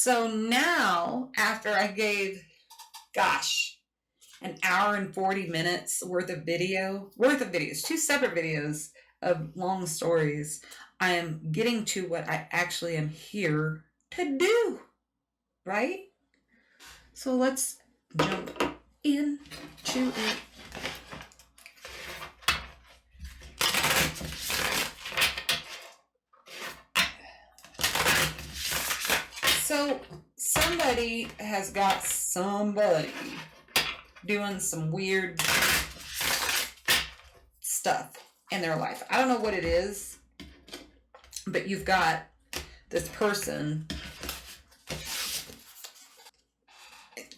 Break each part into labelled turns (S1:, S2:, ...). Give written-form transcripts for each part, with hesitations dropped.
S1: So now, after I gave, gosh, an hour and 40 minutes worth of videos, 2 separate videos of long stories, I am getting to what I actually am here to do, right? So let's jump into it. So somebody has got somebody doing some weird stuff in their life. I don't know what it is, but you've got this person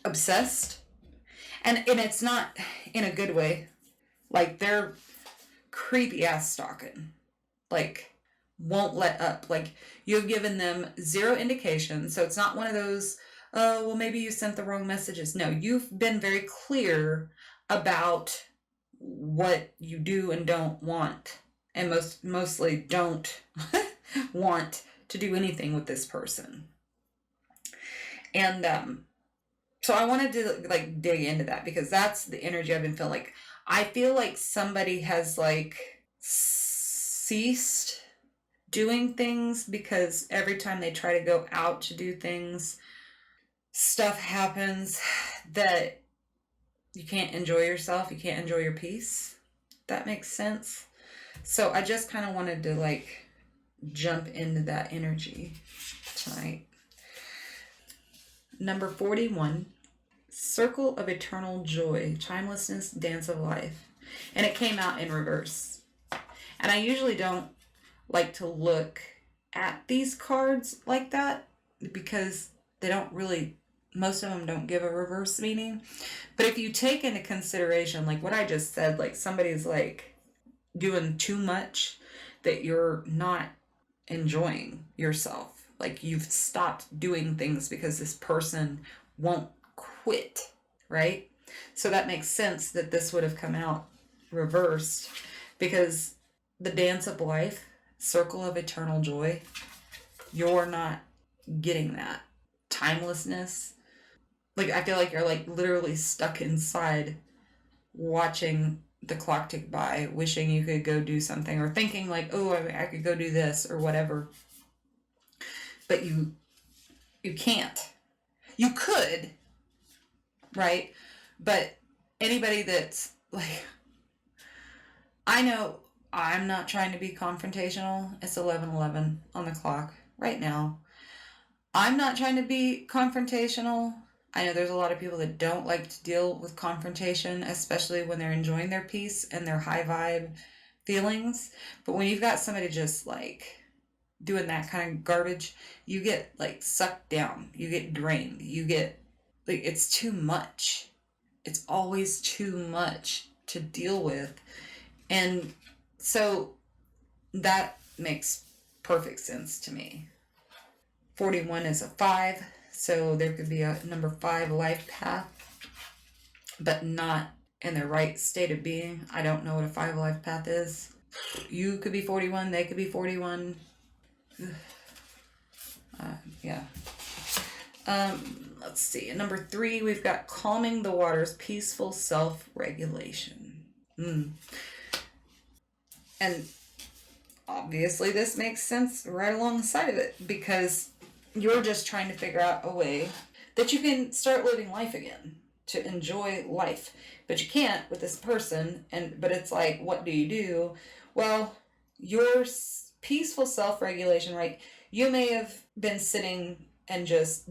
S1: obsessed, and it's not in a good way. Like, they're creepy ass stalking, like won't let up. Like, you've given them zero indication, so it's not one of those, oh, well, maybe you sent the wrong messages. No, you've been very clear about what you do and don't want, and mostly don't want to do anything with this person. And so I wanted to like dig into that, because that's the energy I've been feeling. Like, I feel like somebody has like ceased doing things, because every time they try to go out to do things, stuff happens that you can't enjoy yourself, you can't enjoy your peace. That makes sense. So I just kind of wanted to like jump into that energy tonight. Number 41, Circle of Eternal Joy, Timelessness, Dance of Life. And it came out in reverse. And I usually don't like to look at these cards like that, because they don't really, most of them don't give a reverse meaning. But if you take into consideration like what I just said, like somebody's like doing too much, that you're not enjoying yourself, like you've stopped doing things because this person won't quit, right? So that makes sense that this would have come out reversed, because the dance of life, circle of eternal joy, you're not getting that. Timelessness, like I feel like you're like literally stuck inside watching the clock tick by, wishing you could go do something, or thinking like, oh, I could go do this or whatever, but you can't. You could, right? But anybody that's like, I know I'm not trying to be confrontational. It's 11:11 on the clock right now. I'm not trying to be confrontational. I know there's a lot of people that don't like to deal with confrontation, especially when they're enjoying their peace and their high vibe feelings. But when you've got somebody just like doing that kind of garbage, you get like sucked down. You get drained. You get like, it's too much. It's always too much to deal with. And so that makes perfect sense to me. 41 is a 5, so there could be a number 5 life path, but not in their right state of being. I don't know what a 5 life path is. You could be 41, they could be 41. Yeah. Let's see. Number 3, we've got calming the waters, peaceful self-regulation. And obviously this makes sense right alongside of it, because you're just trying to figure out a way that you can start living life again, to enjoy life. But you can't with this person, but it's like, what do? Well, your peaceful self-regulation, right? You may have been sitting and just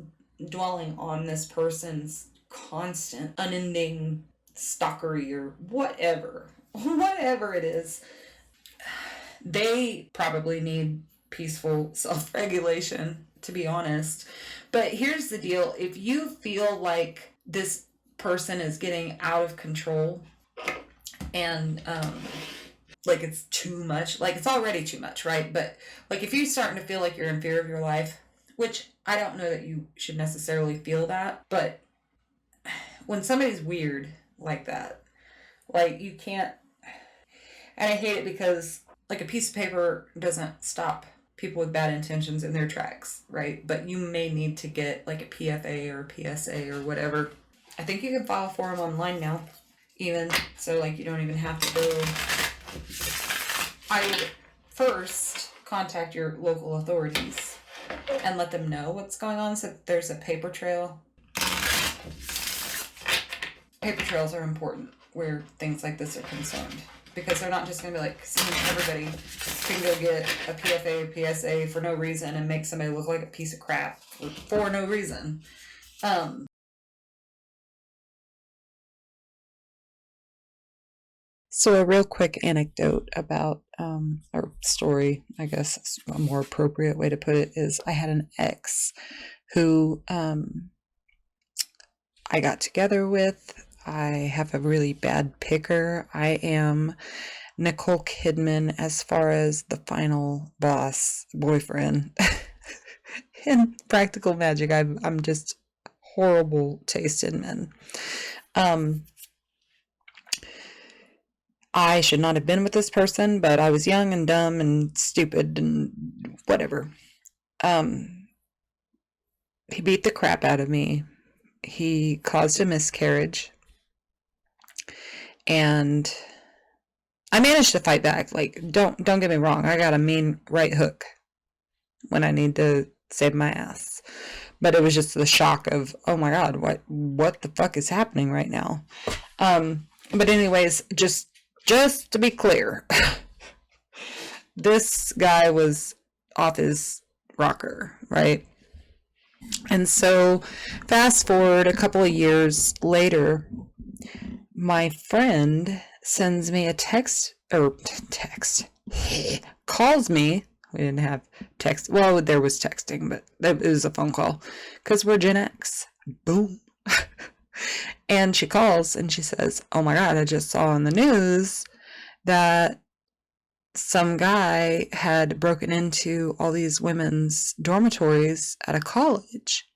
S1: dwelling on this person's constant, unending stalkery or whatever it is. They probably need peaceful self-regulation, to be honest. But here's the deal. If you feel like this person is getting out of control and like it's too much, like it's already too much, right? But like if you're starting to feel like you're in fear of your life, which I don't know that you should necessarily feel that, but when somebody's weird like that, like you can't, and I hate it because like a piece of paper doesn't stop people with bad intentions in their tracks, right? But you may need to get like a PFA or a PSA or whatever. I think you can file for them online now, even. So, like, you don't even have to go. I would first contact your local authorities and let them know what's going on, so there's a paper trail. Paper trails are important where things like this are concerned, because they're not just going to be like, everybody can go get a PFA, PSA for no reason and make somebody look like a piece of crap for no reason. So a real quick anecdote about, or story, I guess is a more appropriate way to put it, is I had an ex who I got together with. I have a really bad picker. I am Nicole Kidman as far as the final boss boyfriend. In Practical Magic, I'm just horrible taste in men. I should not have been with this person, but I was young and dumb and stupid and whatever. He beat the crap out of me. He caused a miscarriage. And I managed to fight back. Like, don't get me wrong. I got a mean right hook when I need to save my ass. But it was just the shock of, oh my God, what the fuck is happening right now? But anyways, just to be clear, this guy was off his rocker, right? And so fast forward a couple of years later, my friend sends me a text, calls me. We didn't have text. Well, there was texting, but it was a phone call because we're Gen X. Boom. And she calls and she says, oh my God, I just saw on the news that some guy had broken into all these women's dormitories at a college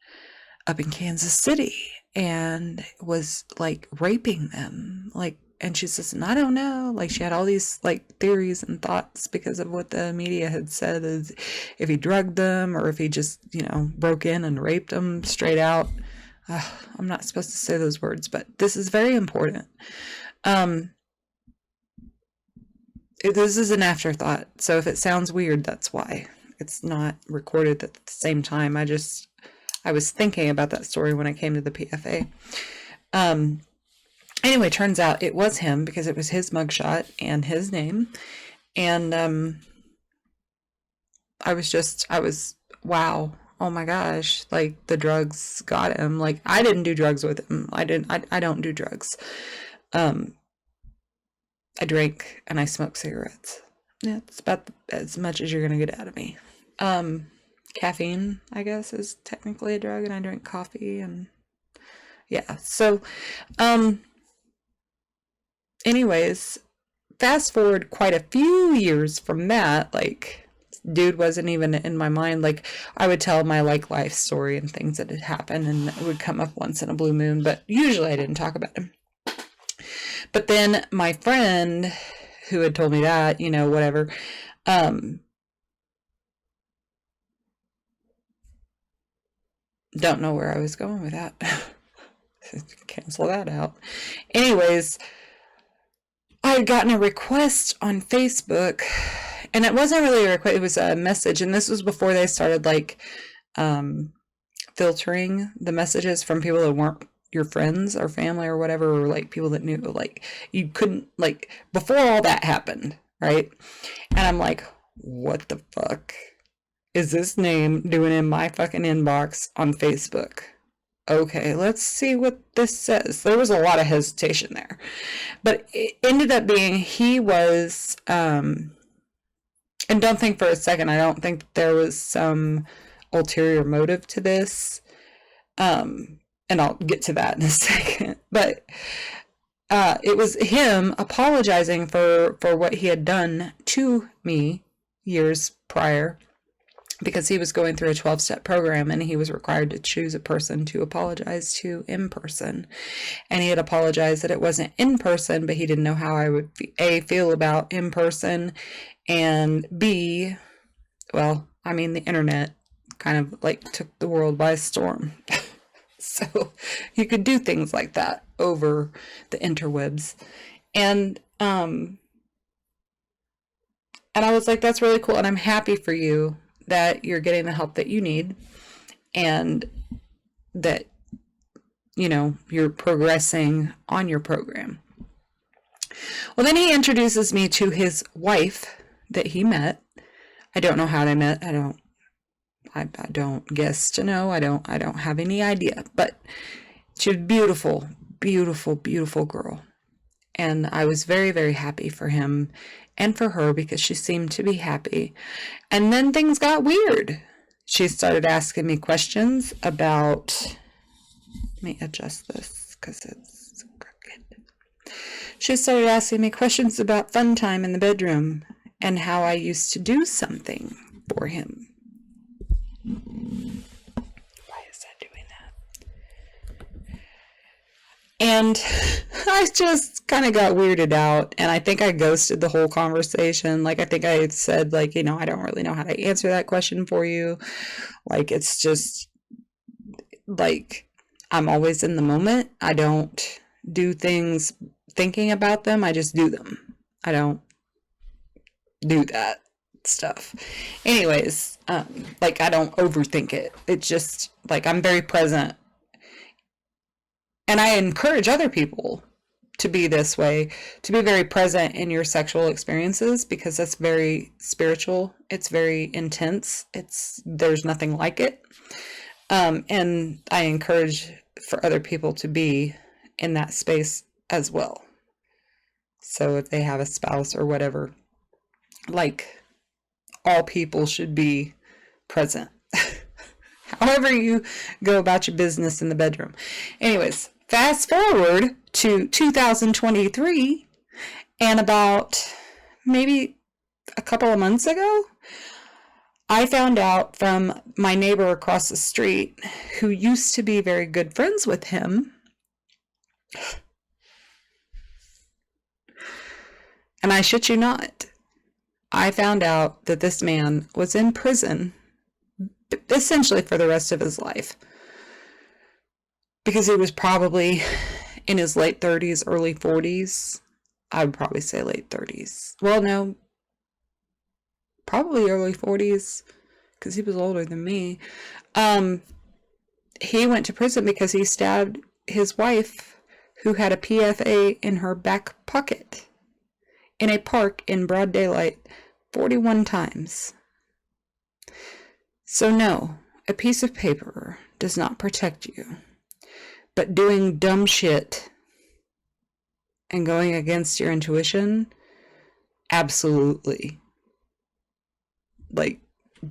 S1: up in Kansas City and was like raping them. Like, and she says, and I don't know, like she had all these like theories and thoughts because of what the media had said, is if he drugged them or if he just, broke in and raped them straight out. I'm not supposed to say those words, but this is very important. This is an afterthought, so if it sounds weird, that's why. It's not recorded at the same time. I was thinking about that story when I came to the PFA. Anyway, turns out it was him because it was his mugshot and his name. And I was, wow, oh my gosh, like the drugs got him. Like I didn't do drugs with him. I don't do drugs. I drink and I smoke cigarettes. Yeah, it's about as much as you're going to get out of me. Caffeine, I guess, is technically a drug, and I drink coffee, and yeah. So, anyways, fast forward quite a few years from that, like, dude wasn't even in my mind. Like, I would tell my, like, life story and things that had happened, and it would come up once in a blue moon, but usually I didn't talk about him. But then my friend who had told me that, whatever, don't know where I was going with that. Cancel that out. Anyways, I had gotten a request on Facebook, and it wasn't really a request, it was a message, and this was before they started, like, filtering the messages from people that weren't your friends or family or whatever, or like people that knew, like you couldn't, like before all that happened, right? And I'm like, what the fuck is this name doing in my fucking inbox on Facebook? Okay, let's see what this says. There was a lot of hesitation there, but it ended up being he was, and don't think for a second, I don't think there was some ulterior motive to this. And I'll get to that in a second. But it was him apologizing for what he had done to me years prior, because he was going through a 12-step program and he was required to choose a person to apologize to in person. And he had apologized that it wasn't in person, but he didn't know how I would A, feel about in person, and B, well, I mean, the internet kind of like took the world by storm. So you could do things like that over the interwebs. And I was like, that's really cool. And I'm happy for you that you're getting the help that you need and that, you know, you're progressing on your program. Well, then he introduces me to his wife that he met. I don't know how they met. I don't guess to know. I don't have any idea, but she's a beautiful, beautiful, beautiful girl. And I was very, very happy for him and for her because she seemed to be happy. And then things got weird. She started asking me questions about, let me adjust this because it's crooked. She started asking me questions about fun time in the bedroom and how I used to do something for him. Why is that doing that? And I just kind of got weirded out, and I think I ghosted the whole conversation. Like, I think I said, like, you know, I don't really know how to answer that question for you. Like, it's just, like, I'm always in the moment. I don't do things thinking about them. I just do them. I don't do that stuff. Anyways, like, I don't overthink it. It's just, like, I'm very present. And I encourage other people to be this way, to be very present in your sexual experiences, because that's very spiritual. It's very intense. There's nothing like it. And I encourage for other people to be in that space as well. So if they have a spouse or whatever, like, all people should be present. However you go about your business in the bedroom. Anyways, fast forward to 2023, and about maybe a couple of months ago, I found out from my neighbor across the street, who used to be very good friends with him, and I shit you not, I found out that this man was in prison essentially for the rest of his life, because he was probably in his late 30s, early 40s. I would probably say late 30s. Well, no, probably early 40s, because he was older than me. He went to prison because he stabbed his wife, who had a PFA in her back pocket, in a park in broad daylight, 41 times. So no, a piece of paper does not protect you, but doing dumb shit and going against your intuition, absolutely. Like,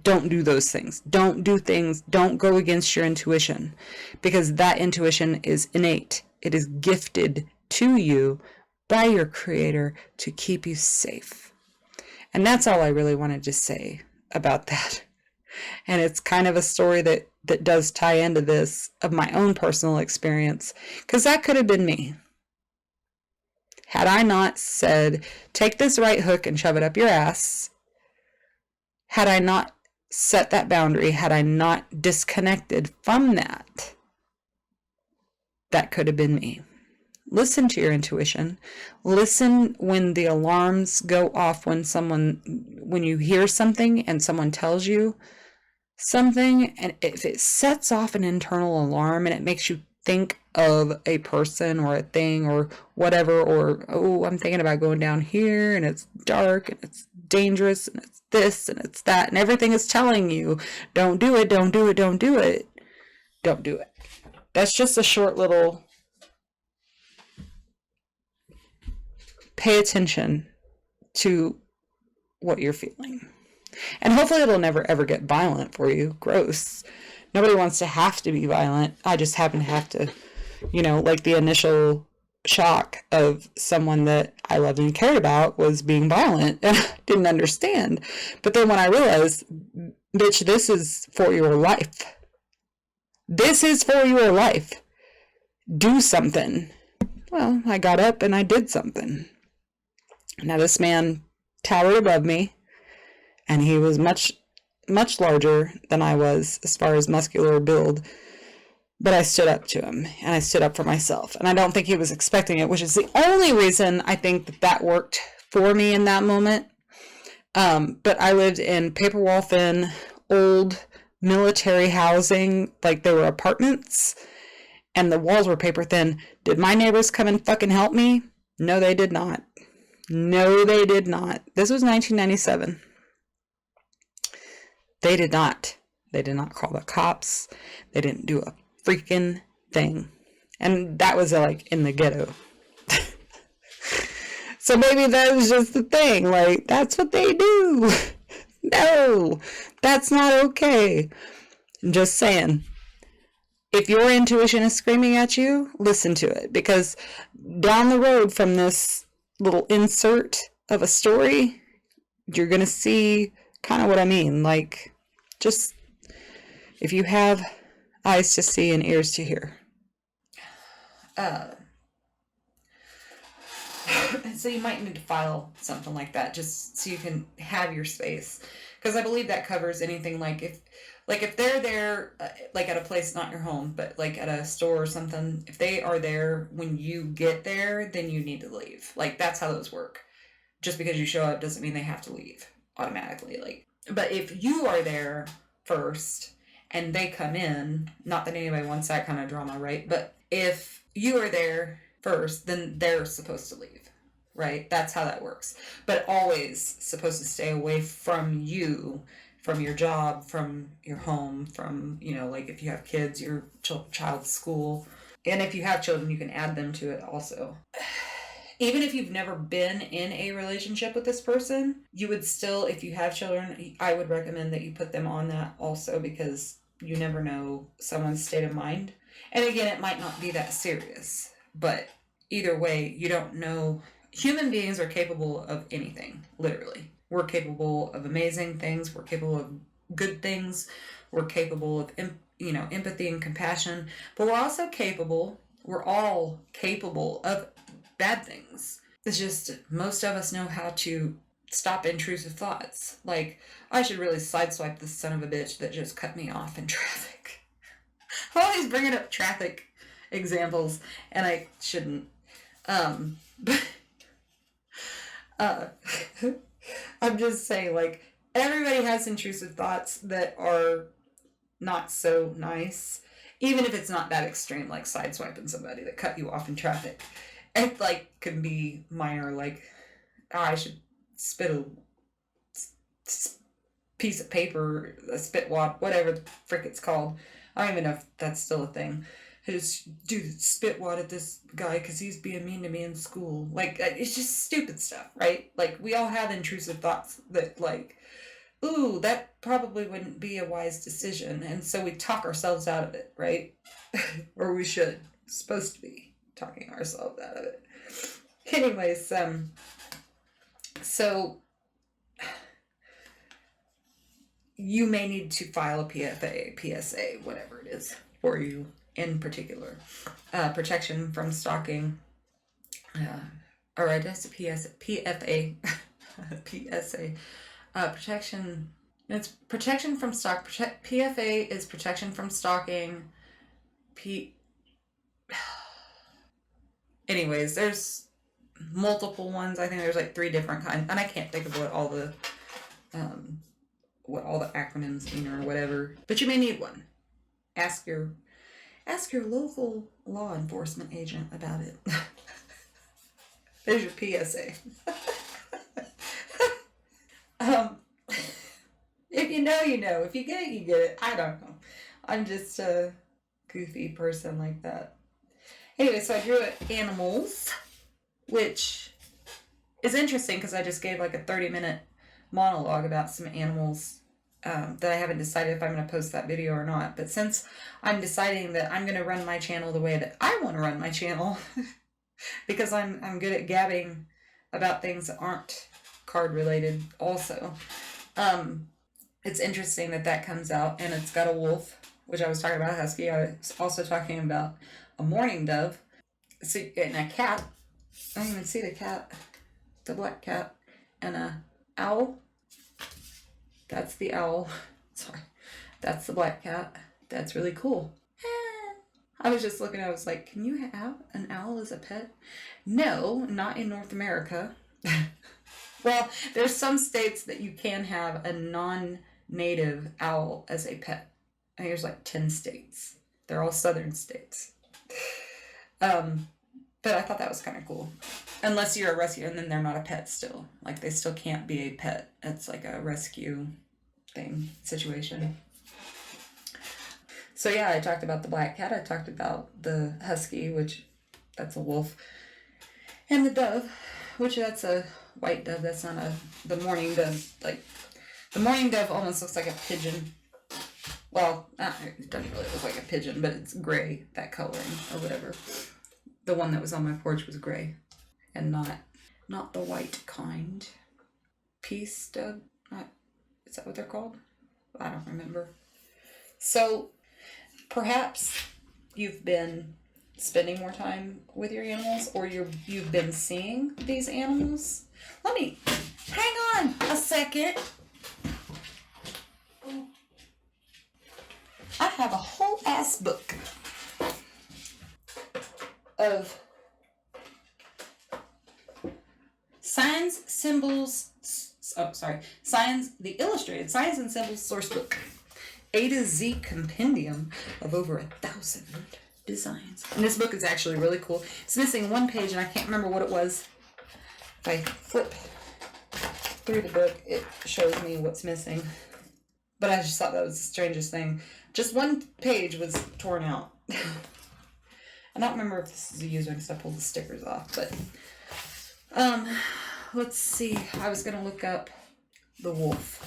S1: don't do those things. Don't do things, don't go against your intuition, because that intuition is innate. It is gifted to you by your creator to keep you safe. And that's all I really wanted to say about that. And it's kind of a story that does tie into this, of my own personal experience, because that could have been me. Had I not said, take this right hook and shove it up your ass, had I not set that boundary, had I not disconnected from that, that could have been me. Listen to your intuition. Listen when the alarms go off, when you hear something and someone tells you something, and if it sets off an internal alarm and it makes you think of a person or a thing or whatever, or, oh, I'm thinking about going down here and it's dark and it's dangerous and it's this and it's that, and everything is telling you, don't do it, don't do it, don't do it, don't do it. That's just a short little pay attention to what you're feeling. And hopefully it'll never ever get violent for you. Gross. Nobody wants to have to be violent. I just happen to have to, you know, like the initial shock of someone that I loved and cared about was being violent, and I didn't understand. But then when I realized, bitch, this is for your life. This is for your life. Do something. Well, I got up and I did something. Now this man towered above me, and he was much much larger than I was as far as muscular build, but I stood up to him, and I stood up for myself. And I don't think he was expecting it, which is the only reason I think that that worked for me in that moment. But I lived in paper wall thin, old military housing, like they were apartments, and the walls were paper thin. Did my neighbors come and fucking help me? No, they did not. No, they did not. This was 1997. They did not. They did not call the cops. They didn't do a freaking thing. And that was like in the ghetto. So maybe that was just the thing. Like, that's what they do. No, that's not okay. I'm just saying. If your intuition is screaming at you, listen to it. Because down the road from this little insert of a story, you're going to see kind of what I mean. Like, just if you have eyes to see and ears to hear. So you might need to file something like that just so you can have your space. Because I believe that covers anything like if they're there, like at a place, not your home, but like at a store or something, if they are there when you get there, then you need to leave. Like, that's how those work. Just because you show up doesn't mean they have to leave automatically. Like, but if you are there first and they come in, not that anybody wants that kind of drama, right? But if you are there first, then they're supposed to leave, right? That's how that works. But always supposed to stay away from you, from your job, from your home, from, you know, like if you have kids, your child's school. And if you have children, you can add them to it also. Even if you've never been in a relationship with this person, you would still, if you have children, I would recommend that you put them on that also, because you never know someone's state of mind. And again, it might not be that serious, but either way, you don't know. Human beings are capable of anything, literally. We're capable of amazing things. We're capable of good things. We're capable of, empathy and compassion. But we're also capable, we're all capable of bad things. It's just most of us know how to stop intrusive thoughts. Like, I should really sideswipe this son of a bitch that just cut me off in traffic. I'm always bringing up traffic examples, and I shouldn't. I'm just saying, like, everybody has intrusive thoughts that are not so nice, even if it's not that extreme, like sideswiping somebody that cut you off in traffic. It, like, can be minor, like, I should spit a piece of paper, a spit wad, whatever the frick it's called. I don't even know if that's still a thing. I just do spit wad at this guy because he's being mean to me in school. Like, it's just stupid stuff, right? Like, we all have intrusive thoughts that, like, ooh, that probably wouldn't be a wise decision. And so we talk ourselves out of it, right? Or we should. It's supposed to be talking ourselves out of it. Anyways, so you may need to file a PFA, PSA, whatever it is for you in particular. Protection from stalking. Or I guess PFA. PSA. Protection. It's protection from stalk. PFA is protection from stalking. Anyways, there's multiple ones. I think there's like 3 different kinds, and I can't think of what all the acronyms mean or whatever. But you may need one. Ask your local law enforcement agent about it. There's your PSA. If you know, you know. If you get it, you get it. I don't know. I'm just a goofy person like that. Anyway, so I drew animals, which is interesting because I just gave like a 30-minute monologue about some animals that I haven't decided if I'm going to post that video or not. But since I'm deciding that I'm going to run my channel the way that I want to run my channel, because I'm good at gabbing about things that aren't card related also. It's interesting that comes out, and it's got a wolf, which I was talking about a husky. I was also talking about a mourning dove, and a cat. I don't even see the cat. The black cat. And a owl. That's the owl. Sorry. That's the black cat. That's really cool. I was just looking, I was like, can you have an owl as a pet? No, not in North America. Well, there's some states that you can have a non-native owl as a pet. I think there's like 10 states. They're all southern states. But I thought that was kind of cool. Unless you're a rescue, and then they're not a pet still. Like, they still can't be a pet. It's like a rescue thing, situation. So yeah, I talked about the black cat. I talked about the husky, which that's a wolf. And the dove, which that's a white dove. That's not the mourning dove. Like, the mourning dove almost looks like a pigeon. Well, it doesn't really look like a pigeon, but it's gray, that coloring or whatever. The one that was on my porch was gray and not the white kind. Peace dove? Is that what they're called? I don't remember. So perhaps you've been spending more time with your animals, or you've been seeing these animals. Let me hang on a second. I have a whole ass book of signs, symbols, the illustrated signs and symbols source book. A to Z compendium of over 1,000 designs. And this book is actually really cool. It's missing one page and I can't remember what it was. If I flip through the book, it shows me what's missing. But I just thought that was the strangest thing. Just one page was torn out. I don't remember if this is a user because I pulled the stickers off, but let's see. I was gonna look up the wolf.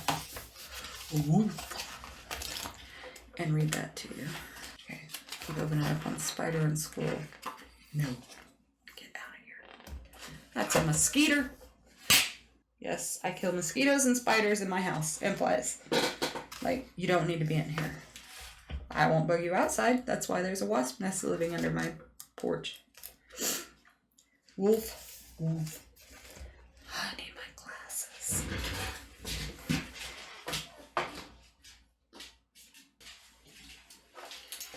S1: And read that to you. Okay, keep opening up on spider and squirrel. No, get out of here. That's a mosquito. Yes, I kill mosquitoes and spiders in my house and flies. Like, you don't need to be in here. I won't bug you outside. That's why there's a wasp nest living under my porch. Wolf. I need my glasses.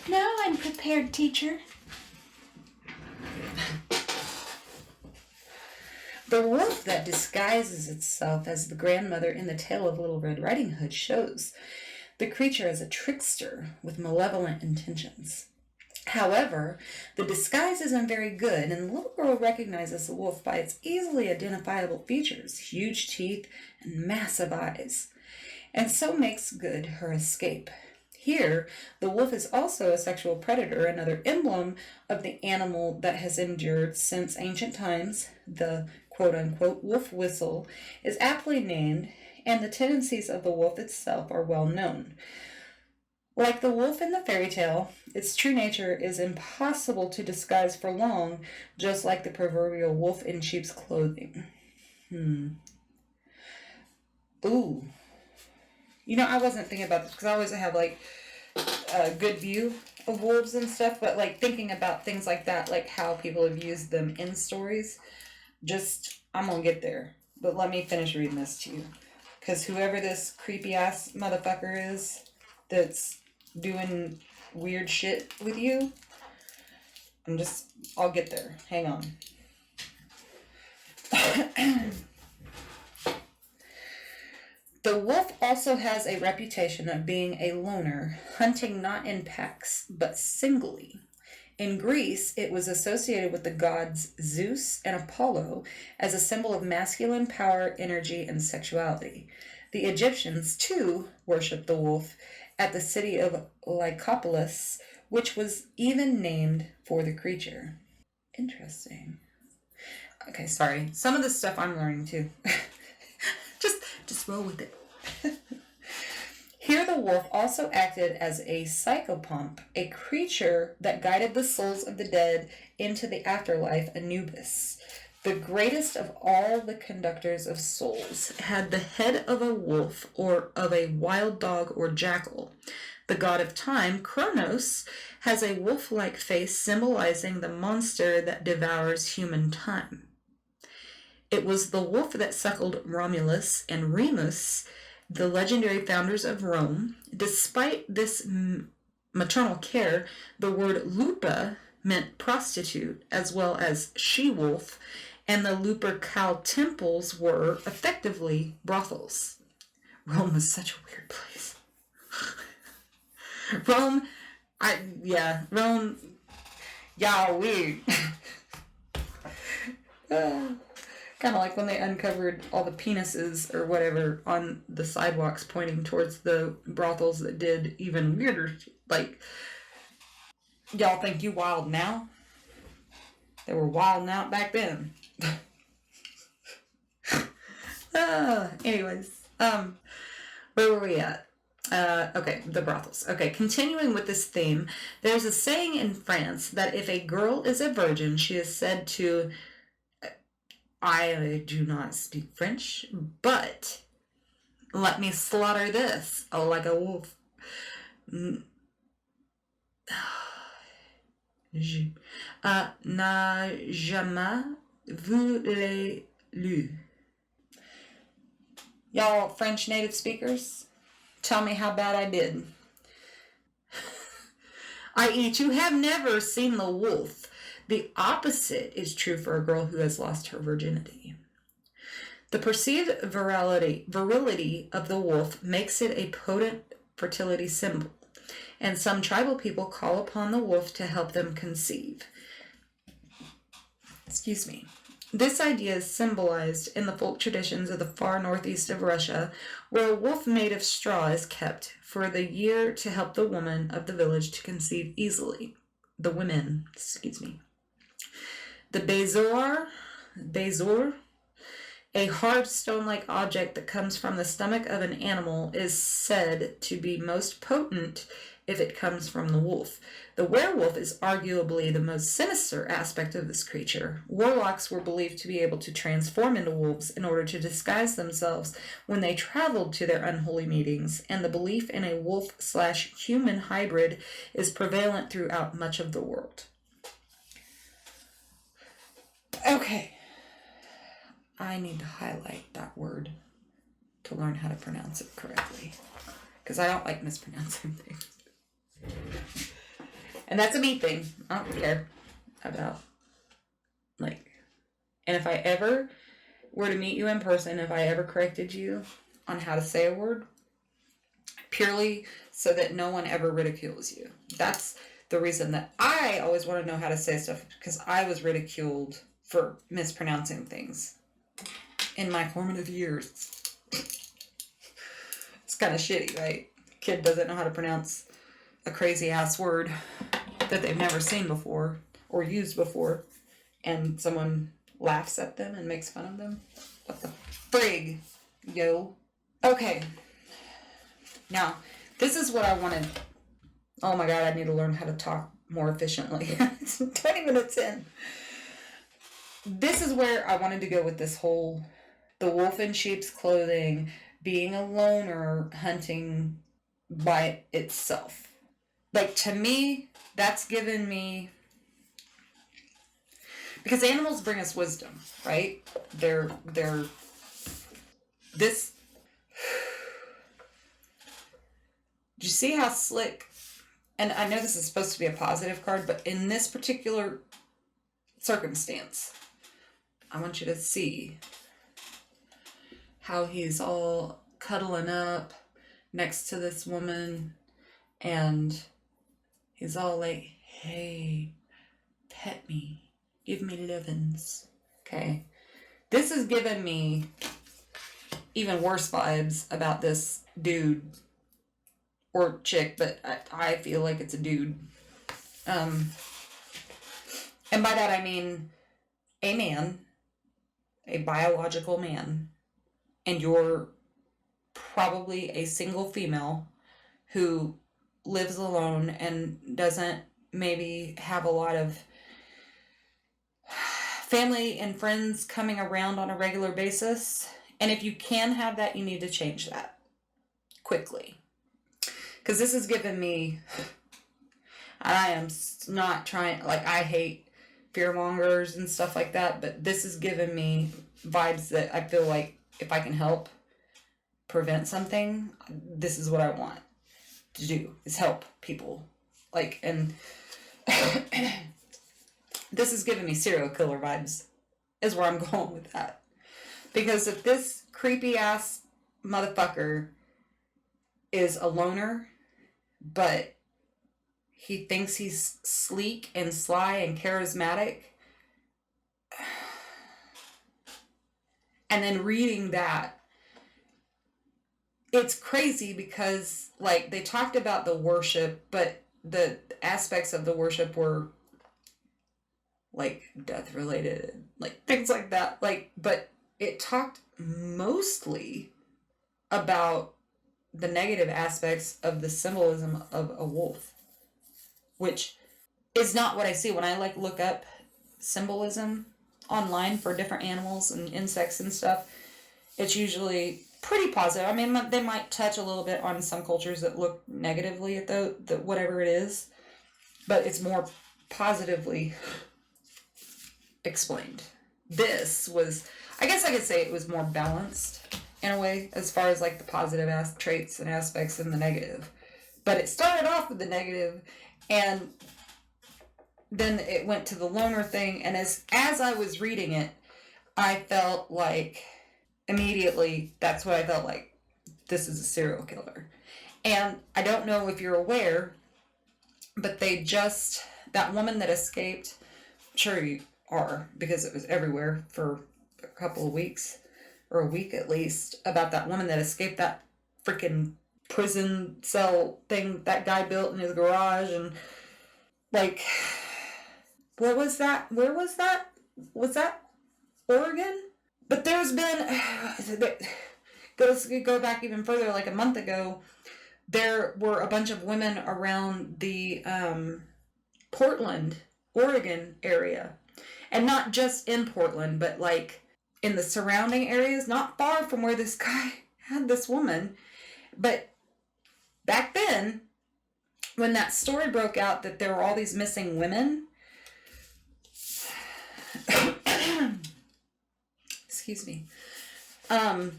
S1: Now I'm prepared, teacher. The wolf that disguises itself as the grandmother in the tale of Little Red Riding Hood shows the creature as a trickster with malevolent intentions. However, the disguise isn't very good, and the little girl recognizes the wolf by its easily identifiable features, huge teeth and massive eyes, and so makes good her escape. Here, the wolf is also a sexual predator, another emblem of the animal that has endured since ancient times. The quote-unquote wolf whistle is aptly named, and the tendencies of the wolf itself are well known. Like the wolf in the fairy tale, its true nature is impossible to disguise for long, just like the proverbial wolf in sheep's clothing. Ooh. You know, I wasn't thinking about this because I always have like a good view of wolves and stuff, but like thinking about things like that, like how people have used them in stories, I'm gonna get there. But let me finish reading this to you. Because whoever this creepy ass motherfucker is that's doing weird shit with you, I'll get there. Hang on. The wolf also has a reputation of being a loner, hunting not in packs, but singly. In Greece, it was associated with the gods Zeus and Apollo as a symbol of masculine power, energy, and sexuality. The Egyptians, too, worshipped the wolf at the city of Lycopolis, which was even named for the creature. Interesting. Okay, sorry. Some of this stuff I'm learning, too. Just roll with it. Here the wolf also acted as a psychopomp, a creature that guided the souls of the dead into the afterlife, Anubis. The greatest of all the conductors of souls had the head of a wolf or of a wild dog or jackal. The god of time, Kronos, has a wolf-like face symbolizing the monster that devours human time. It was the wolf that suckled Romulus and Remus the legendary founders of Rome. Despite this maternal care, the word lupa meant prostitute as well as she-wolf, and the Lupercal temples were effectively brothels. Rome was such a weird place. Rome, y'all weird. Kind of like when they uncovered all the penises or whatever on the sidewalks pointing towards the brothels that did even weirder. Like, y'all think you wild now? They were wilding out back then. Anyways, where were we at? Okay, the brothels. Okay, continuing with this theme, there's a saying in France that if a girl is a virgin, she is said to, I do not speak French, but let me slaughter this, like a wolf. N'a jamais vu les lu. Y'all French native speakers, tell me how bad I did. I.e., to have never seen the wolf. The opposite is true for a girl who has lost her virginity. The perceived virility of the wolf makes it a potent fertility symbol, and some tribal people call upon the wolf to help them conceive. Excuse me. This idea is symbolized in the folk traditions of the far northeast of Russia, where a wolf made of straw is kept for the year to help the woman of the village to conceive easily. The women, excuse me. The bezor, a hard stone-like object that comes from the stomach of an animal, is said to be most potent if it comes from the wolf. The werewolf is arguably the most sinister aspect of this creature. Warlocks were believed to be able to transform into wolves in order to disguise themselves when they traveled to their unholy meetings, and the belief in a wolf/human hybrid is prevalent throughout much of the world. Okay. I need to highlight that word to learn how to pronounce it correctly, because I don't like mispronouncing things. And that's a me thing. I don't care about, like, and if I ever were to meet you in person, if I ever corrected you on how to say a word, purely so that no one ever ridicules you. That's the reason that I always want to know how to say stuff, because I was ridiculed for mispronouncing things in my formative years. It's kind of shitty, right? Kid doesn't know how to pronounce a crazy ass word that they've never seen before or used before, and someone laughs at them and makes fun of them. What the frig, yo? Okay. Now, this is what I wanted. Oh my god, I need to learn how to talk more efficiently. It's 20 minutes in. This is where I wanted to go with this whole, the wolf in sheep's clothing, being a loner, hunting by itself. Like, to me, that's given me, because animals bring us wisdom, right? They're this, do you see how slick, and I know this is supposed to be a positive card, but in this particular circumstance, I want you to see how he's all cuddling up next to this woman, and he's all like, hey, pet me, give me lovins. Okay. This has given me even worse vibes about this dude or chick, but I feel like it's a dude. And by that I mean a man, a biological man, and you're probably a single female who lives alone and doesn't maybe have a lot of family and friends coming around on a regular basis. And if you can have that, you need to change that quickly. Because this has given me, I am not trying, like, I hate fearmongers and stuff like that, but this has given me vibes that I feel like if I can help, prevent something, this is what I want to do, is help people. Like, and this is giving me serial killer vibes, is where I'm going with that. Because if this creepy ass motherfucker is a loner, but he thinks he's sleek and sly and charismatic, and then reading that, it's crazy because, like, they talked about the worship, but the aspects of the worship were, like, death related, like, things like that. Like, but it talked mostly about the negative aspects of the symbolism of a wolf, which is not what I see when I, like, look up symbolism online for different animals and insects and stuff. It's usually pretty positive. I mean, they might touch a little bit on some cultures that look negatively at the whatever it is, but it's more positively explained. This was, I guess I could say it was more balanced in a way, as far as like the positive traits and aspects and the negative. But it started off with the negative, and then it went to the loner thing, and as I was reading it, I felt like immediately, that's what I felt like. This is a serial killer. And I don't know if you're aware, but that woman that escaped, I'm sure you are, because it was everywhere for a couple of weeks, or a week at least, about that woman that escaped that freaking prison cell thing that guy built in his garage. And, like, what was that? Where was that? Was that Oregon? But there's been, go back even further, like a month ago, there were a bunch of women around the Portland, Oregon area. And not just in Portland, but like in the surrounding areas, not far from where this guy had this woman. But back then, when that story broke out that there were all these missing women, excuse me, I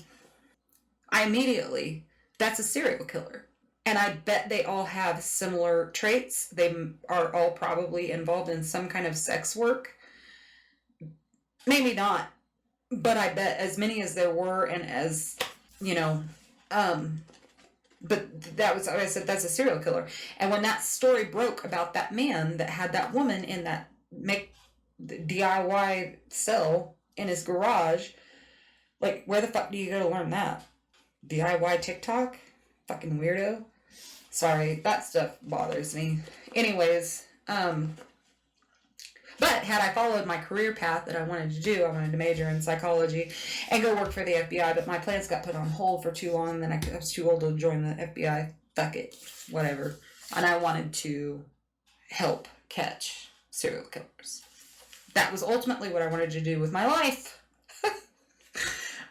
S1: immediately, that's a serial killer. And I bet they all have similar traits. They are all probably involved in some kind of sex work. Maybe not, but I bet as many as there were, and as, you know, but that was, like I said, that's a serial killer. And when that story broke about that man that had that woman in that DIY cell in his garage, like, where the fuck do you go to learn that? DIY TikTok? Fucking weirdo. Sorry, that stuff bothers me. Anyways, but had I followed my career path that I wanted to do, I wanted to major in psychology and go work for the FBI, but my plans got put on hold for too long, and then I was too old to join the FBI. Fuck it. Whatever. And I wanted to help catch serial killers. That was ultimately what I wanted to do with my life.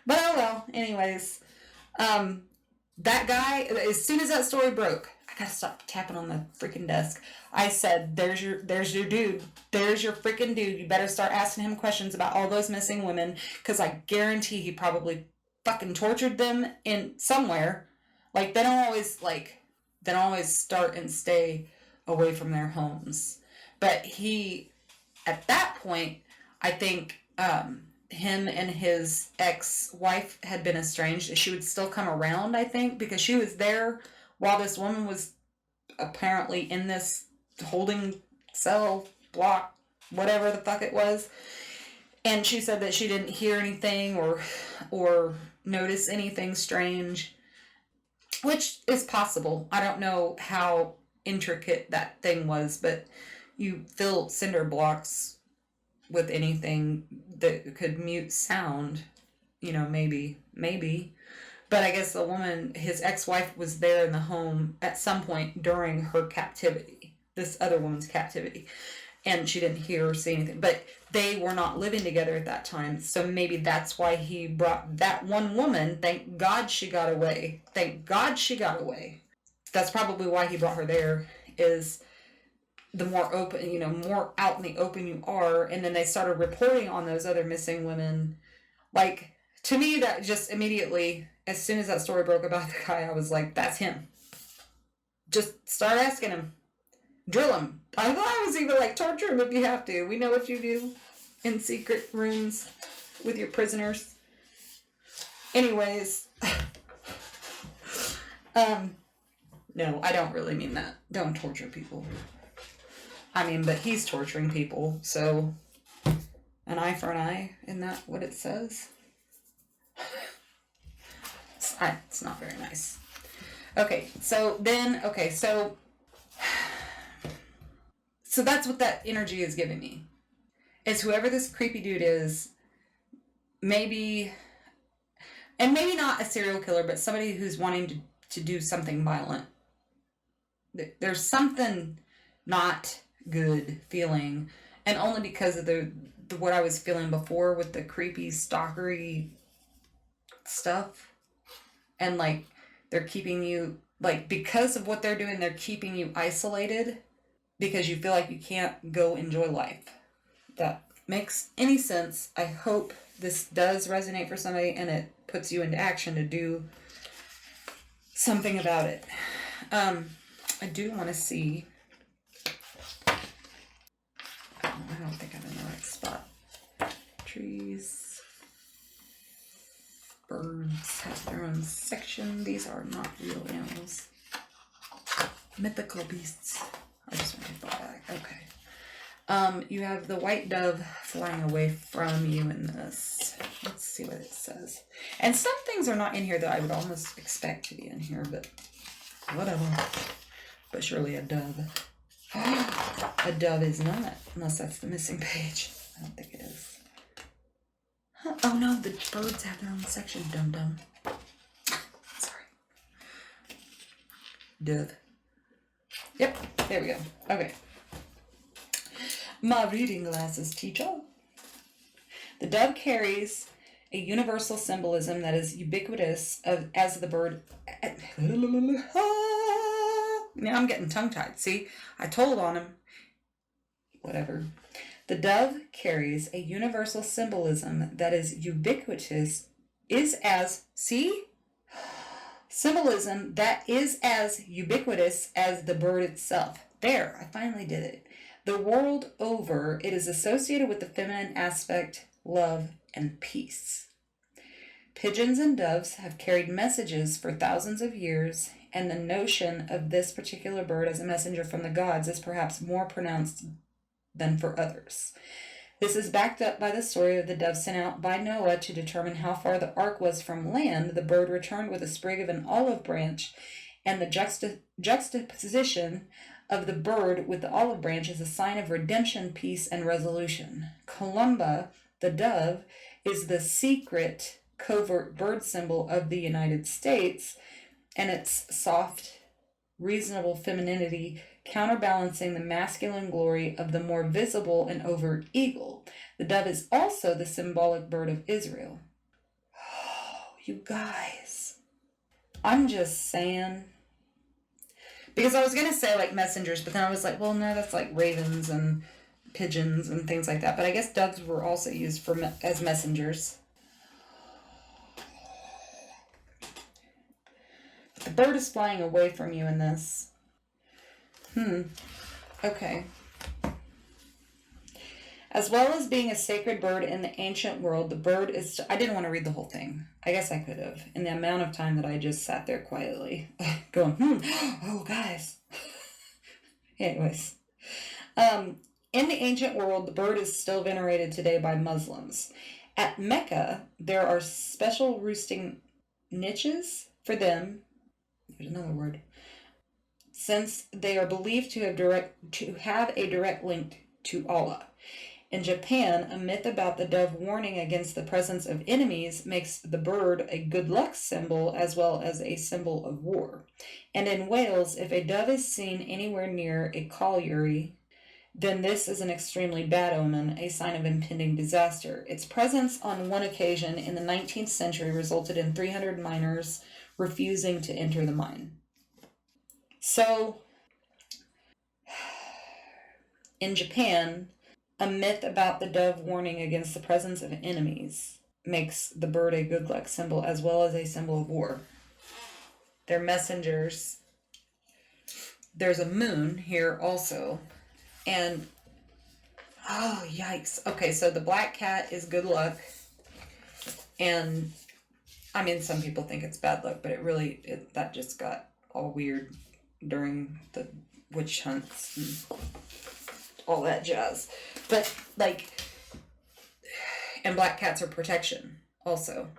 S1: But oh well. Anyways, that guy, as soon as that story broke, I gotta stop tapping on the freaking desk. I said, there's your dude. There's your freaking dude. You better start asking him questions about all those missing women, because I guarantee he probably fucking tortured them in somewhere. Like, they don't always start and stay away from their homes. But he, at that point, I think, him and his ex-wife had been estranged. She would still come around, I think, because she was there while this woman was apparently in this holding cell block, whatever the fuck it was. And she said that she didn't hear anything or notice anything strange, which is possible. I don't know how intricate that thing was, but you fill cinder blocks with anything that could mute sound, you know, maybe. But I guess the woman, his ex-wife, was there in the home at some point during her captivity, this other woman's captivity, and she didn't hear or see anything. But they were not living together at that time, so maybe that's why he brought that one woman. Thank God she got away. Thank God she got away. That's probably why he brought her there, is the more open, you know, more out in the open you are. And then they started reporting on those other missing women. Like, to me, that just immediately, as soon as that story broke about the guy, I was like, that's him. Just start asking him. Drill him. I thought I was even like, torture him if you have to. We know what you do in secret rooms with your prisoners. Anyways. No, I don't really mean that. Don't torture people. I mean, but he's torturing people, so an eye for an eye, isn't that what it says? It's not very nice. Okay, so that's what that energy is giving me. Is whoever this creepy dude is, maybe not a serial killer, but somebody who's wanting to do something violent. There's something not good feeling, and only because of the what I was feeling before with the creepy stalkery stuff. And like they're keeping you, like, because of what they're doing, they're keeping you isolated because you feel like you can't go enjoy life. That makes any sense. I hope this does resonate for somebody and it puts you into action to do something about it. I do want to see. I don't think I'm in the right spot. Trees. Birds have their own section. These are not real animals. Mythical beasts. I just want to go back. Okay. You have the white dove flying away from you in this. Let's see what it says. And some things are not in here that I would almost expect to be in here, but whatever. But surely a dove. A dove is not, unless that's the missing page. I don't think it is. Huh? Oh no, the birds have their own section, dum-dum. Sorry. Dove. Yep, there we go. Okay. My reading glasses, teacher. The dove carries a universal symbolism that is ubiquitous as the bird. Now I'm getting tongue-tied. See, I told on him. Whatever. The dove carries a universal symbolism that is ubiquitous, symbolism that is as ubiquitous as the bird itself. There, I finally did it. The world over, it is associated with the feminine aspect, love, and peace. Pigeons and doves have carried messages for thousands of years, and the notion of this particular bird as a messenger from the gods is perhaps more pronounced than for others. This is backed up by the story of the dove sent out by Noah to determine how far the ark was from land. The bird returned with a sprig of an olive branch, and the juxtaposition of the bird with the olive branch is a sign of redemption, peace, and resolution. Columba, the dove, is the secret, covert bird symbol of the United States, and its soft, reasonable femininity counterbalancing the masculine glory of the more visible and overt eagle. The dove is also the symbolic bird of Israel. Oh, you guys. I'm just saying. Because I was going to say like messengers, but then I was like, well, no, that's like ravens and pigeons and things like that. But I guess doves were also used as messengers. The bird is flying away from you in this. Okay. As well as being a sacred bird in the ancient world, the bird is... I didn't want to read the whole thing. I guess I could have. In the amount of time that I just sat there quietly going, oh, guys. Anyways. In the ancient world, the bird is still venerated today by Muslims. At Mecca, there are special roosting niches for them. There's another word. Since they are believed to have a direct link to Allah. In Japan, a myth about the dove warning against the presence of enemies makes the bird a good luck symbol as well as a symbol of war. And in Wales, if a dove is seen anywhere near a colliery, then this is an extremely bad omen, a sign of impending disaster. Its presence on one occasion in the 19th century resulted in 300 miners refusing to enter the mine. So, in Japan, a myth about the dove warning against the presence of enemies makes the bird a good luck symbol as well as a symbol of war. They're messengers. There's a moon here also. And, oh, yikes. Okay, so the black cat is good luck. And, I mean, some people think it's bad luck, but that just got all weird during the witch hunts and all that jazz. But, like, and black cats are protection also.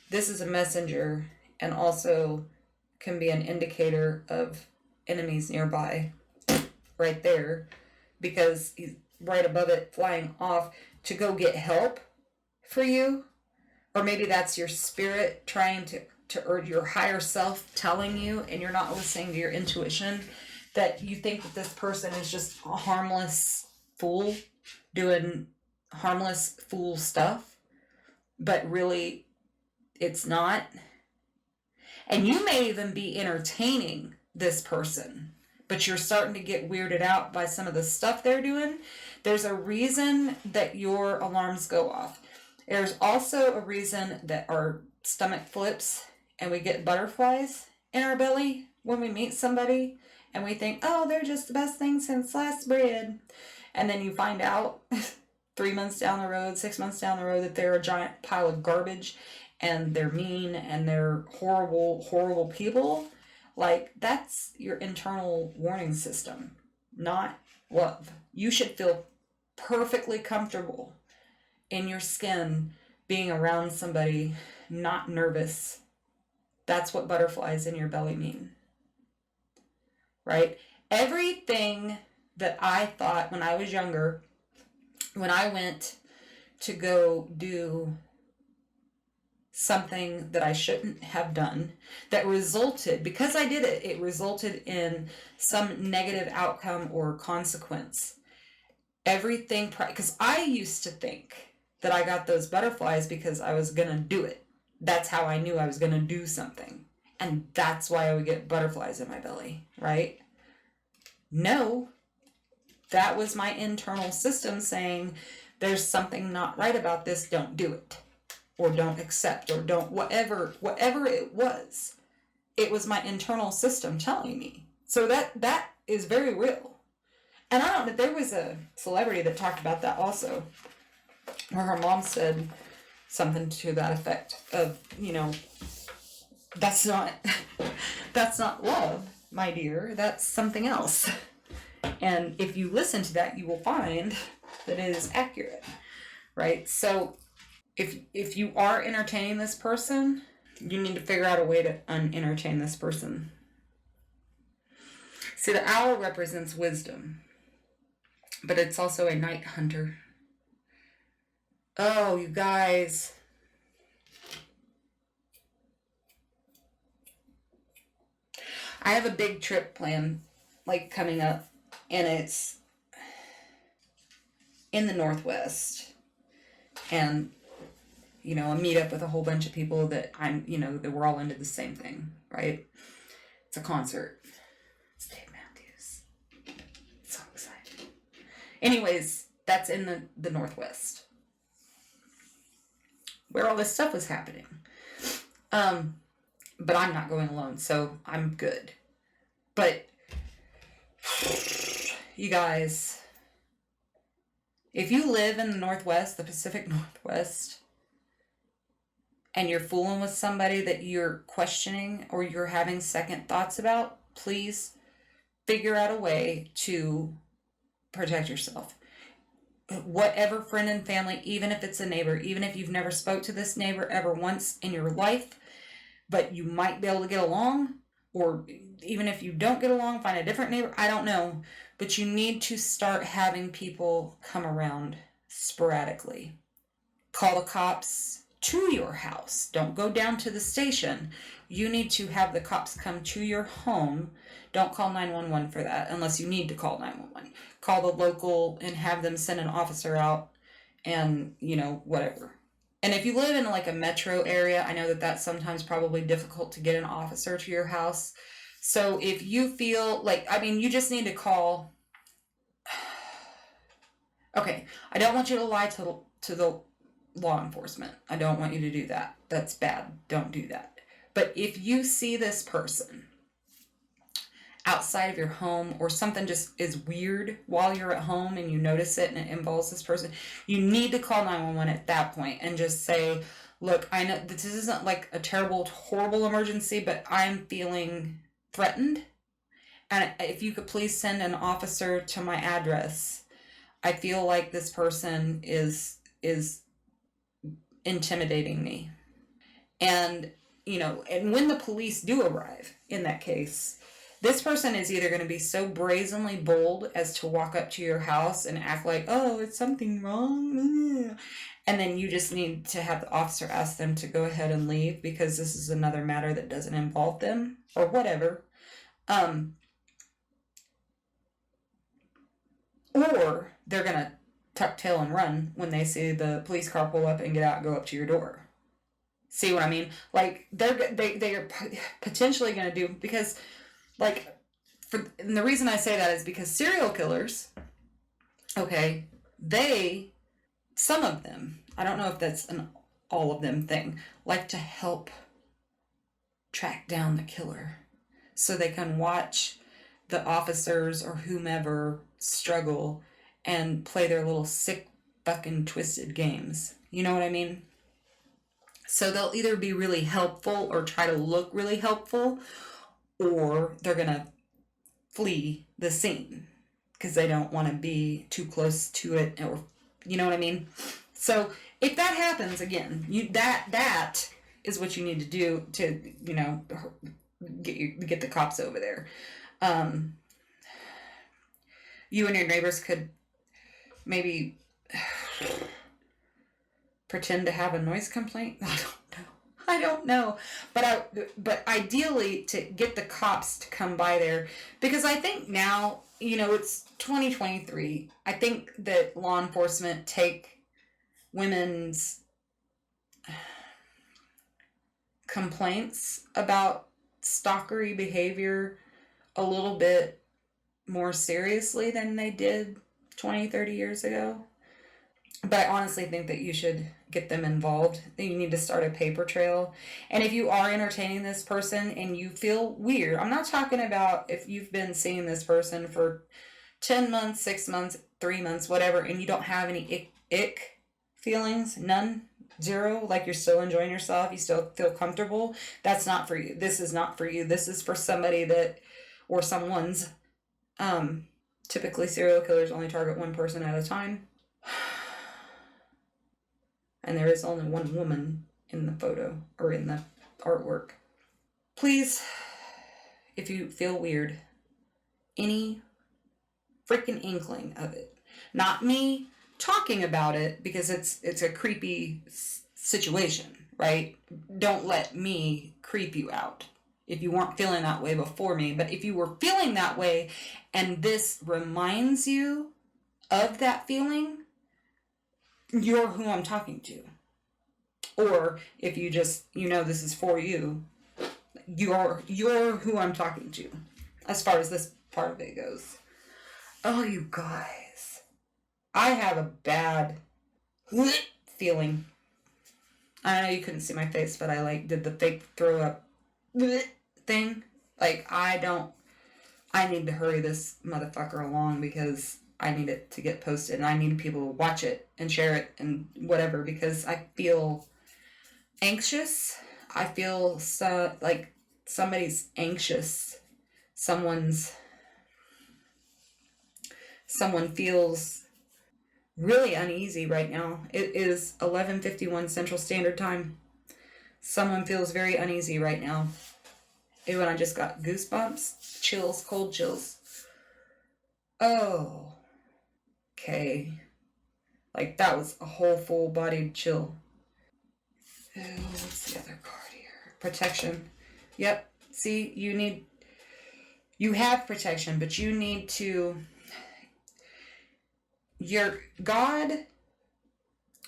S1: This is a messenger and also can be an indicator of enemies nearby right there, because he's right above it flying off to go get help for you. Or maybe that's your spirit trying to urge your higher self telling you, and you're not listening to your intuition, that you think that this person is just a harmless fool doing harmless fool stuff, but really it's not. And you may even be entertaining this person, but you're starting to get weirded out by some of the stuff they're doing. There's a reason that your alarms go off. There's also a reason that our stomach flips and we get butterflies in our belly when we meet somebody and we think, oh, they're just the best thing since sliced bread. And then you find out 3 months down the road, 6 months down the road, that they're a giant pile of garbage and they're mean and they're horrible, horrible people. Like, that's your internal warning system, not love. You should feel perfectly comfortable in your skin being around somebody, not nervous. That's what butterflies in your belly mean, right? Everything that I thought when I was younger, when I went to go do something that I shouldn't have done, that resulted, because I did it, it resulted in some negative outcome or consequence. Everything, because I used to think that I got those butterflies because I was going to do it. That's how I knew I was going to do something. And that's why I would get butterflies in my belly, right? No, that was my internal system saying, there's something not right about this, don't do it. Or don't accept, or don't, whatever it was. It was my internal system telling me. So that is very real. And I don't know, there was a celebrity that talked about that also, where her mom said something to that effect of, you know, that's not love, my dear, that's something else. And if you listen to that, you will find that it is accurate, right? So if you are entertaining this person, you need to figure out a way to unentertain this person. See, the owl represents wisdom, but it's also a night hunter. Oh, you guys. I have a big trip planned, like, coming up, and it's in the Northwest. And, you know, a meetup with a whole bunch of people that that we're all into the same thing, right? It's a concert. It's Dave Matthews. So excited. Anyways, that's in the Northwest, where all this stuff was happening. But I'm not going alone, so I'm good. But, you guys, if you live in the Northwest, the Pacific Northwest, and you're fooling with somebody that you're questioning or you're having second thoughts about, please figure out a way to protect yourself. Whatever friend and family, even if it's a neighbor, even if you've never spoke to this neighbor ever once in your life, but you might be able to get along, or even if you don't get along, find a different neighbor, I don't know. But you need to start having people come around sporadically. Call the cops to your house. Don't go down to the station. You need to have the cops come to your home. Don't call 911 for that unless you need to call 911. Call the local and have them send an officer out and, whatever. And if you live in like a metro area, I know that that's sometimes probably difficult to get an officer to your house. So if you feel like, you just need to call. Okay, I don't want you to lie to the law enforcement. I don't want you to do that. That's bad. Don't do that. But if you see this person outside of your home, or something just is weird while you're at home and you notice it and it involves this person, you need to call 911 at that point and just say, look, I know this isn't like a terrible, horrible emergency, but I'm feeling threatened. And if you could please send an officer to my address. I feel like this person is intimidating me. And, and when the police do arrive in that case, this person is either going to be so brazenly bold as to walk up to your house and act like, oh, it's something wrong. And then you just need to have the officer ask them to go ahead and leave because this is another matter that doesn't involve them or whatever. Or they're going to tuck tail and run when they see the police car pull up and get out and go up to your door. See what I mean? Like, they are potentially going to do, because, like, and the reason I say that is because serial killers, okay, some of them, I don't know if that's an all of them thing, like to help track down the killer so they can watch the officers or whomever struggle and play their little sick fucking twisted games. You know what I mean? So they'll either be really helpful or try to look really helpful, or they're going to flee the scene because they don't want to be too close to it, or you know what I mean? So if that happens again, that is what you need to do to, get the cops over there. You and your neighbors could maybe pretend to have a noise complaint. I don't know. But ideally to get the cops to come by there, because I think now, it's 2023. I think that law enforcement take women's complaints about stalkery behavior a little bit more seriously than they did 20, 30 years ago. But I honestly think that you should get them involved. You need to start a paper trail. And if you are entertaining this person and you feel weird, I'm not talking about if you've been seeing this person for 10 months, 6 months, 3 months, whatever, and you don't have any ick feelings, none, zero, like you're still enjoying yourself, you still feel comfortable. That's not for you. This is not for you. This is for somebody or someone's. Typically serial killers only target one person at a time. And there is only one woman in the photo or in the artwork. Please, if you feel weird, any freaking inkling of it, not me talking about it because it's a creepy situation, right? Don't let me creep you out if you weren't feeling that way before me. But if you were feeling that way and this reminds you of that feeling, you're who I'm talking to. Or if you just, this is for you, you're who I'm talking to, as far as this part of it goes. Oh, you guys. I have a bad feeling. I know you couldn't see my face, but I did the fake throw up thing. I need to hurry this motherfucker along because I need it to get posted and I need people to watch it and share it and whatever, because I feel anxious. I feel like somebody's anxious. Someone feels really uneasy right now. It is 11:51 Central Standard Time. Someone feels very uneasy right now. Ew, and I just got goosebumps, chills, cold chills. Oh. Okay. Like, that was a whole full-bodied chill. Oh, what's the other card here? Protection. Yep. See, you have protection, but you need to... Your God...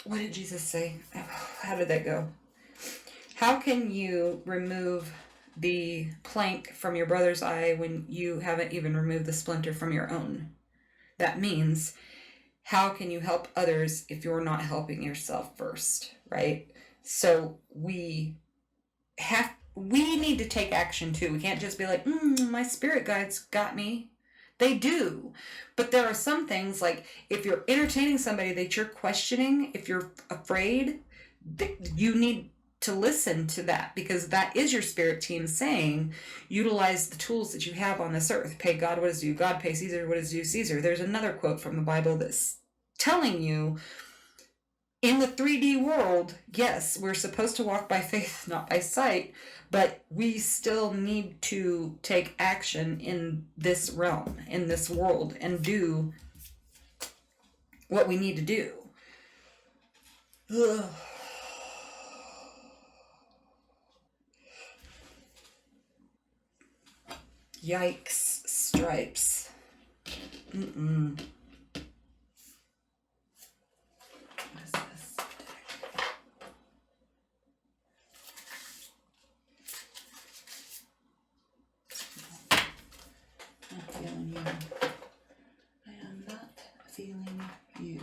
S1: What did Jesus say? How did that go? How can you remove the plank from your brother's eye when you haven't even removed the splinter from your own? That means how can you help others if you're not helping yourself first, right? So we need to take action too. We can't just be like, my spirit guides got me. They do. But there are some things, like if you're entertaining somebody that you're questioning, if you're afraid, you need to listen to that, because that is your spirit team saying, utilize the tools that you have on this earth. Pay God what is due God, pay Caesar what is due Caesar. There's another quote from the Bible that's telling you, in the 3D world, yes, we're supposed to walk by faith, not by sight, but we still need to take action in this realm, in this world, and do what we need to do. Ugh. Yikes, stripes. What is this? Not feeling you. I am not feeling you.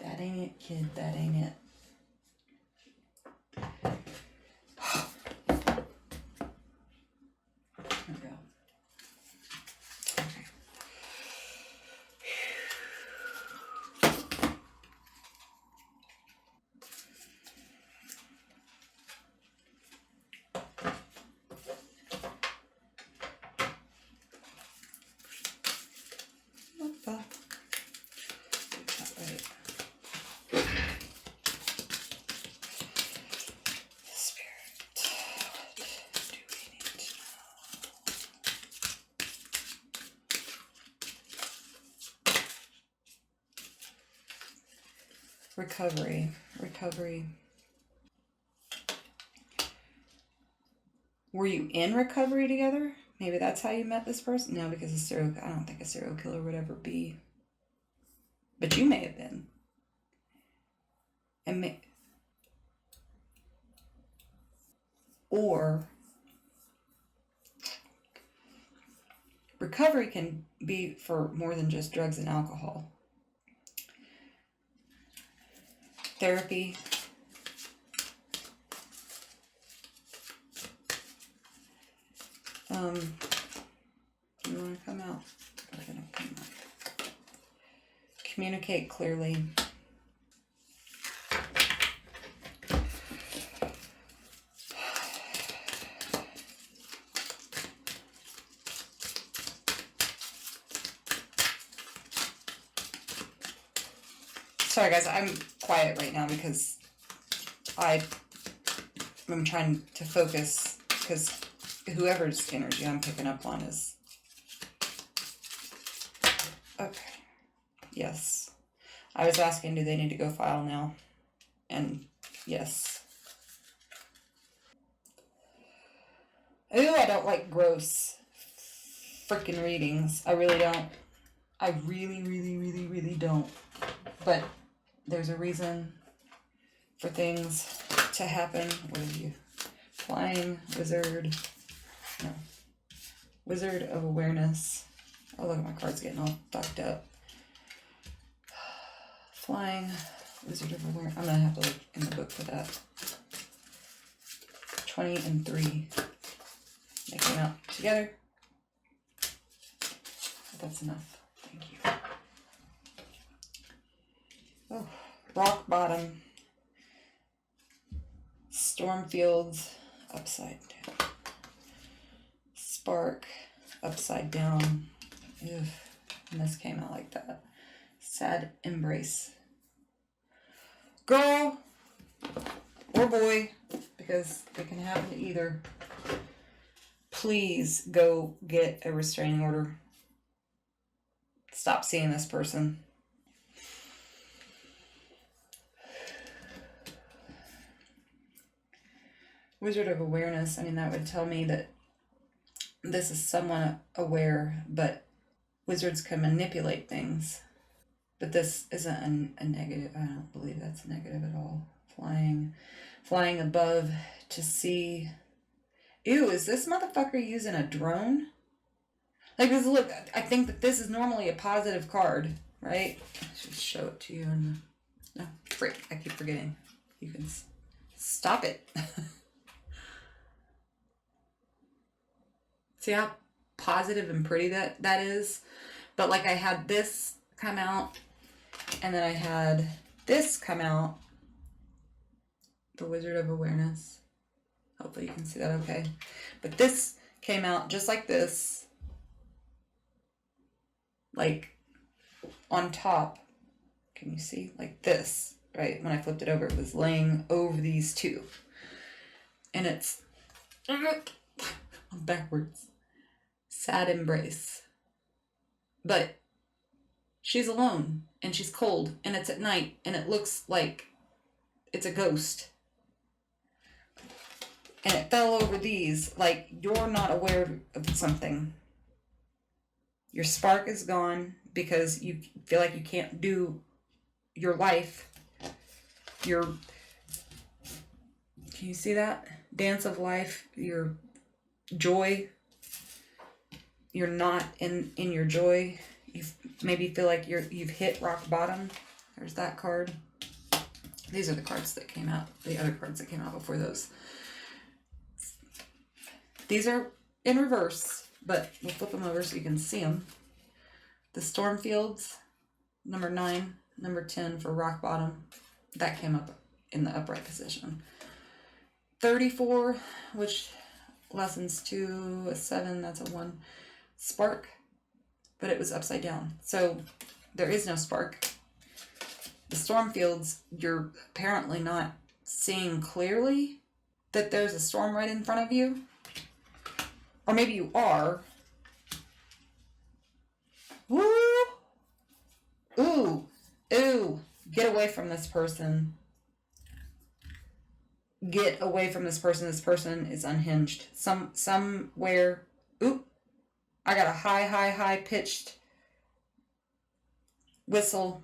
S1: That ain't it, kid. That ain't it. There we go. Okay. Right. Recovery. Were you in recovery together? Maybe that's how you met this person? No, because I don't think a serial killer would ever be. But you may have been. Or recovery can be for more than just drugs and alcohol. Therapy. You want to come out? We're gonna come out. Communicate clearly. Sorry guys, I'm quiet right now because I'm trying to focus, because whoever's energy I'm picking up on is... Okay. Yes. I was asking, do they need to go file now? And yes. Ooh, I don't like gross freaking readings. I really don't. I really don't. But there's a reason for things to happen. What are you? Flying wizard. No. Wizard of awareness. Oh, look at my cards getting all fucked up. Flying wizard of awareness. I'm gonna have to look in the book for that. 20 and 3. They came out together. But that's enough. Thank you. Oh, rock bottom. Stormfields upside down. Spark upside down. Ugh. And this came out like that. Sad embrace. Girl or boy, because it can happen to either. Please go get a restraining order. Stop seeing this person. Wizard of awareness. I mean, that would tell me that this is somewhat aware, but wizards can manipulate things. But this isn't a negative. I don't believe that's negative at all. Flying. flying above to see. Ew, is this motherfucker using a drone? Like this, look, I think that this is normally a positive card, right? I should show it to you in the... No, frick, I keep forgetting. You can stop it. See how positive and pretty that is? But like I had this come out, and then I had this come out. The Wizard of Awareness. Hopefully you can see that okay. But this came out just like this. Like on top. Can you see? Like this, right? When I flipped it over, it was laying over these two. And it's backwards. Sad embrace. But she's alone and she's cold and it's at night and it looks like it's a ghost. And it fell over these like you're not aware of something. Your spark is gone because you feel like you can't do your life. Can you see that? Dance of life, your joy. You're not in your joy. You maybe feel like you've hit rock bottom. There's that card. These are the cards that came out. The other cards that came out before those. These are in reverse, but we'll flip them over so you can see them. The storm fields, number 9, number 10 for rock bottom. That came up in the upright position. 34, which lessens to a 7, that's a 1. Spark, but it was upside down. So there is no spark. The storm fields, you're apparently not seeing clearly that there's a storm right in front of you. Or maybe you are. Woo! Ooh! Ooh! Get away from this person. Get away from this person. This person is unhinged. Somewhere. Ooh! I got a high pitched whistle.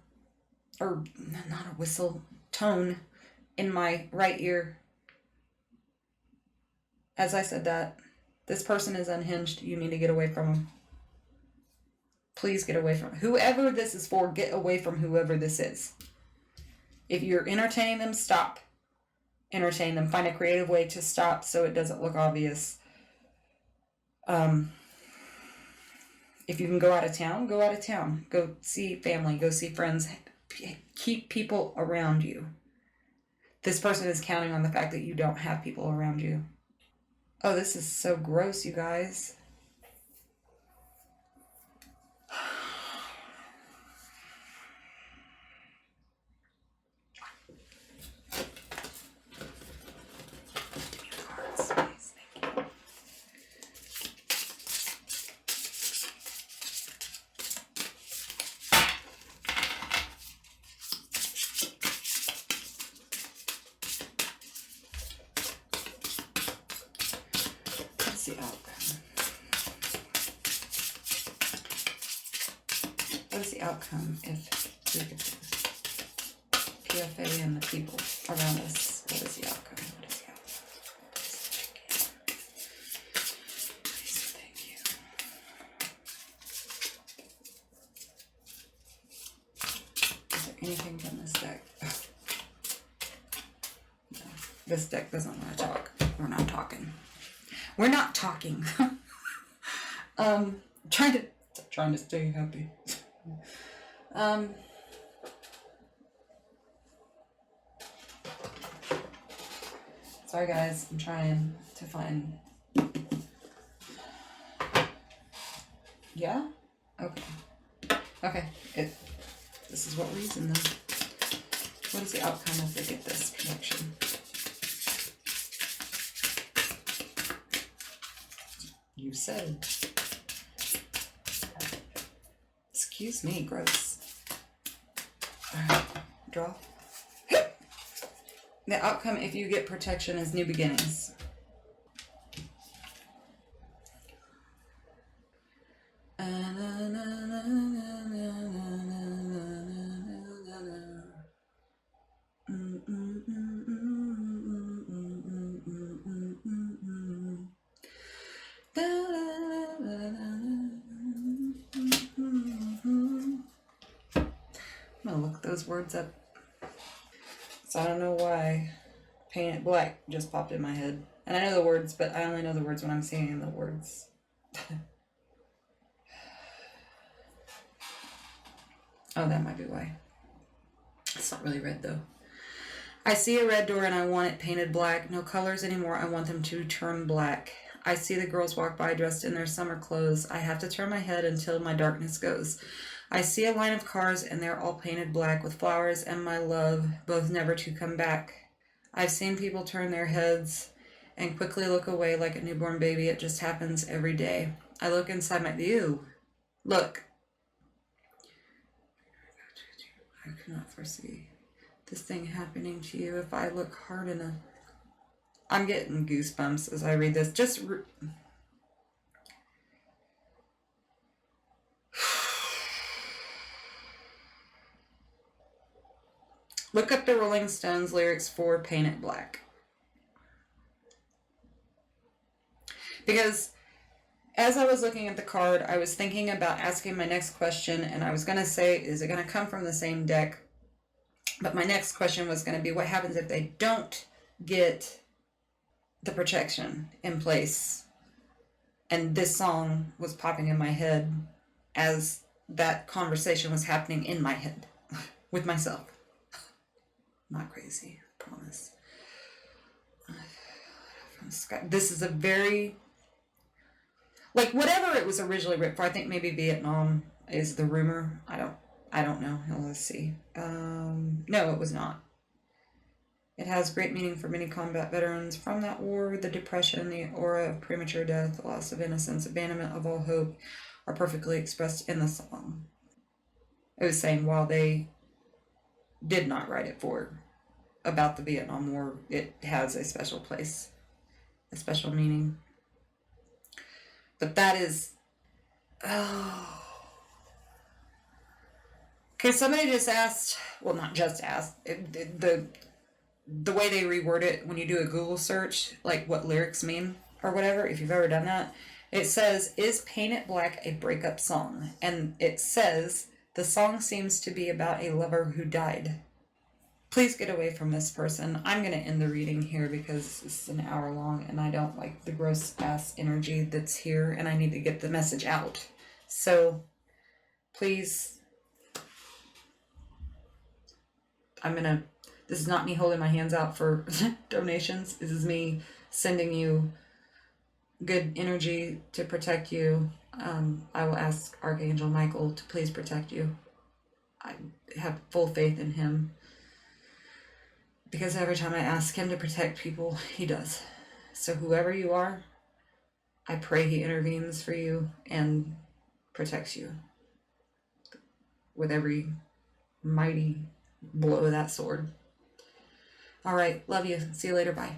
S1: Or not a whistle. Tone in my right ear. As I said that. This person is unhinged. You need to get away from them. Please get away from them. Whoever this is for, get away from whoever this is. If you're entertaining them, stop. Entertain them. Find a creative way to stop so it doesn't look obvious. If you can go out of town, go out of town. Go see family. Go see friends. Keep people around you. This person is counting on the fact that you don't have people around you. Oh, this is so gross, you guys. The outcome. What is the outcome if we get this? PFA and the people around us? What is the outcome? What is the outcome? Please, thank you. Is there anything from this deck? No, this deck doesn't want to talk. We're not talking. We're not talking. Trying to stay happy. Sorry guys, I'm trying to find. Yeah? Okay. Okay. This is what we're using then. What is the outcome if they get this protection? You said. Excuse me, gross. Alright, draw. The outcome if you get protection is new beginnings. those words up. So I don't know why paint it black just popped in my head. And I know the words, but I only know the words when I'm seeing the words. Oh, that might be why. It's not really red though. I see a red door and I want it painted black. No colors anymore. I want them to turn black. I see the girls walk by dressed in their summer clothes. I have to turn my head until my darkness goes. I see a line of cars and they're all painted black with flowers and my love, both never to come back. I've seen people turn their heads and quickly look away like a newborn baby. It just happens every day. I look inside my view. Look. I cannot foresee this thing happening to you if I look hard enough. I'm getting goosebumps as I read this. Just look up the Rolling Stones lyrics for Paint It Black. Because as I was looking at the card, I was thinking about asking my next question, and I was going to say, is it going to come from the same deck? But my next question was going to be, what happens if they don't get the protection in place? And this song was popping in my head as that conversation was happening in my head with myself. Not crazy, I promise. This is a very... like, whatever it was originally written for, I think maybe Vietnam is the rumor. I don't know. Let's see. No, it was not. It has great meaning for many combat veterans from that war. The depression, the aura of premature death, the loss of innocence, abandonment of all hope are perfectly expressed in the song. It was saying while they did not write it about the Vietnam War, it has a special place, a special meaning. But that is... oh... okay, somebody just asked, well, not just asked, the way they reword it when you do a Google search, like what lyrics mean or whatever, if you've ever done that, it says, is Paint It Black a breakup song? And it says, the song seems to be about a lover who died. Please get away from this person. I'm going to end the reading here because it's an hour long and I don't like the gross ass energy that's here and I need to get the message out. So, please... this is not me holding my hands out for donations. This is me sending you good energy to protect you. I will ask Archangel Michael to please protect you. I have full faith in him. Because every time I ask him to protect people, he does. So whoever you are, I pray he intervenes for you and protects you with every mighty blow of that sword. All right. Love you. See you later. Bye.